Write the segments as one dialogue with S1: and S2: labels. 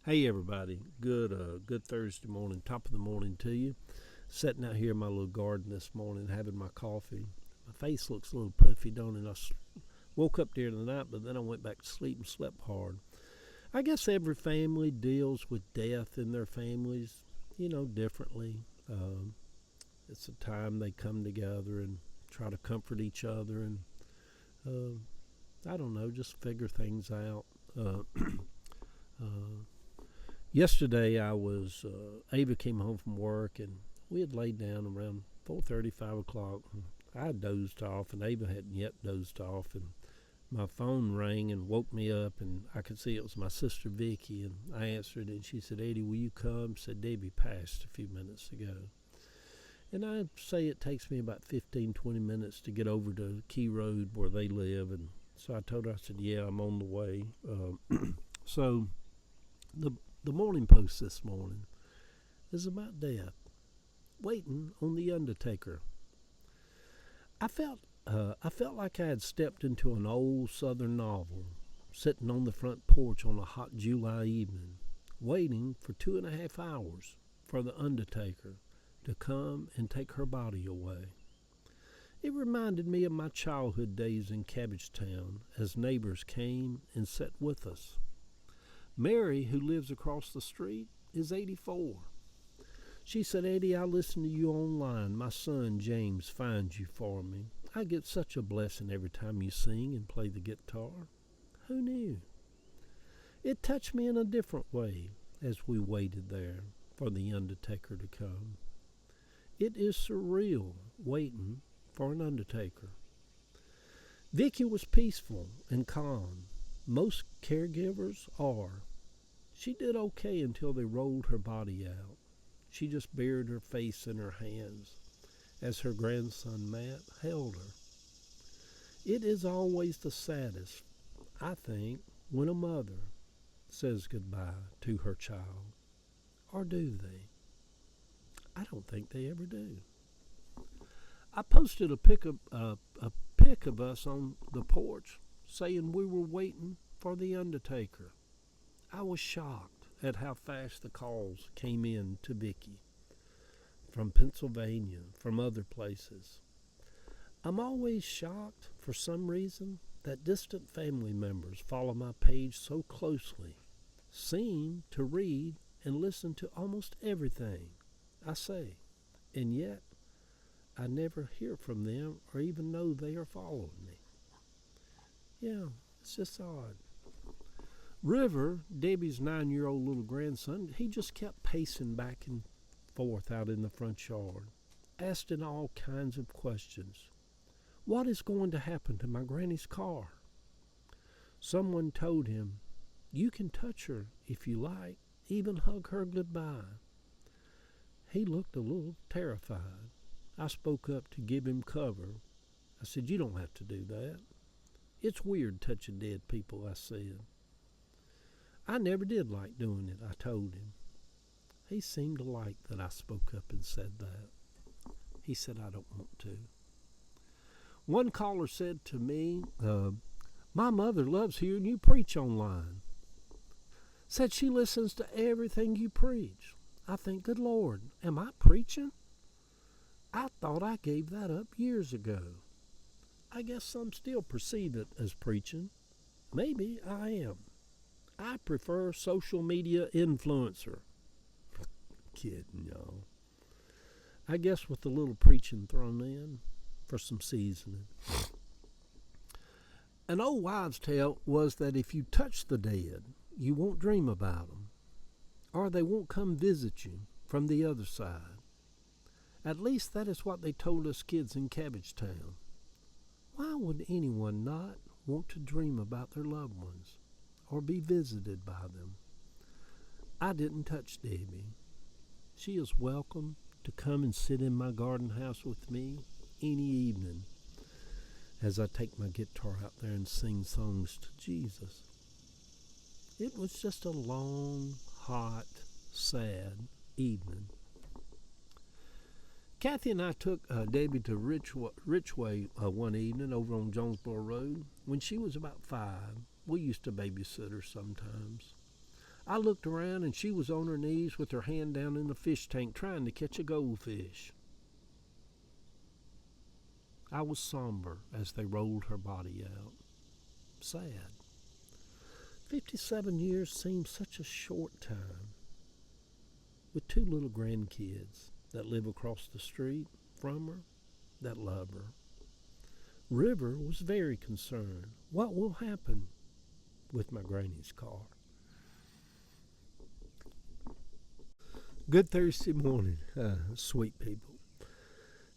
S1: Hey everybody, good Thursday morning, top of the morning to you. Sitting out here in my little garden this morning, having my coffee. My face looks a little puffy, don't it? Woke up during the night, but then I went back to sleep and slept hard. I guess every family deals with death in their families, differently. It's a time they come together and try to comfort each other, and I don't know, just figure things out. Uh, uh, Yesterday, Ava came home from work, and we had laid down around 4:30, 5 o'clock. I had dozed off, and Ava hadn't yet dozed off, and my phone rang and woke me up, and I could see it was my sister Vicky, and I answered, and she said, "Eddie, will you come?" Said, "Debbie passed a few minutes ago." And I'd say it takes me about 15, 20 minutes to get over to Key Road where they live, and so I told her, I said, "Yeah, I'm on the way." So the the morning post this morning is about death, waiting on the undertaker. I felt like I had stepped into an old Southern novel, sitting on the front porch on a hot July evening, waiting for 2.5 hours for the undertaker to come and take her body away. It reminded me of my childhood days in Cabbagetown as neighbors came and sat with us. Mary, who lives across the street, is 84. She said, "Eddie, I listen to you online. My son, James, finds you for me. I get such a blessing every time you sing and play the guitar." Who knew? It touched me in a different way as we waited there for the undertaker to come. It is surreal waiting for an undertaker. Vicky was peaceful and calm. Most caregivers are. She did okay until they rolled her body out. She just buried her face in her hands as her grandson Matt held her. It is always the saddest, I think, when a mother says goodbye to her child. Or do they? I don't think they ever do. I posted a pic of us on the porch saying we were waiting for the undertaker. I was shocked at how fast the calls came in to Vicky from Pennsylvania, from other places. I'm always shocked, for some reason, that distant family members follow my page so closely, seem to read and listen to almost everything I say, and yet I never hear from them or even know they are following me. Yeah, it's just odd. River, Debbie's 9-year-old little grandson, he just kept pacing back and forth out in the front yard, asking all kinds of questions. What is going to happen to my granny's car? Someone told him, "You can touch her if you like, even hug her goodbye." He looked a little terrified. I spoke up to give him cover. I said, "You don't have to do that. It's weird touching dead people," I said. I never did like doing it, I told him. He seemed to like that I spoke up and said that. He said, "I don't want to." One caller said to me, "My mother loves hearing you preach online." Said she listens to everything you preach. I think, good Lord, am I preaching? I thought I gave that up years ago. I guess some still perceive it as preaching. Maybe I am. I prefer social media influencer. Kidding, y'all. I guess with a little preaching thrown in for some seasoning. An old wives' tale was that if you touch the dead, you won't dream about them, or they won't come visit you from the other side. At least that is what they told us kids in Cabbagetown. Why would anyone not want to dream about their loved ones or be visited by them? I didn't touch Debbie. She is welcome to come and sit in my garden house with me any evening as I take my guitar out there and sing songs to Jesus. It was just a long, hot, sad evening. Kathy and I took Debbie to Richway one evening over on Jonesboro Road. When she was about 5, we used to babysit her sometimes. I looked around and she was on her knees with her hand down in the fish tank trying to catch a goldfish. I was somber as they rolled her body out. Sad. 57 years seems such a short time. With 2 little grandkids that live across the street from her that love her. River was very concerned. What will happen with my granny's car? Good Thursday morning, sweet people.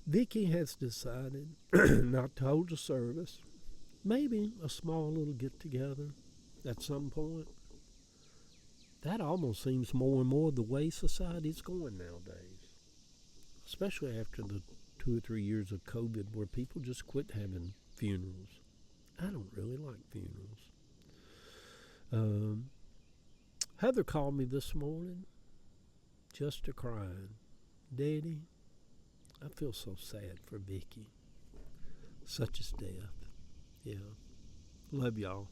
S1: Vicky has decided not to hold a service. Maybe a small little get-together at some point. That almost seems more and more the way society's going nowadays. Especially after the 2 or 3 years of COVID where people just quit having funerals. I don't really like funerals. Heather called me this morning just a crying. Daddy, I feel so sad for Vicky. Such is death. Yeah. Love y'all.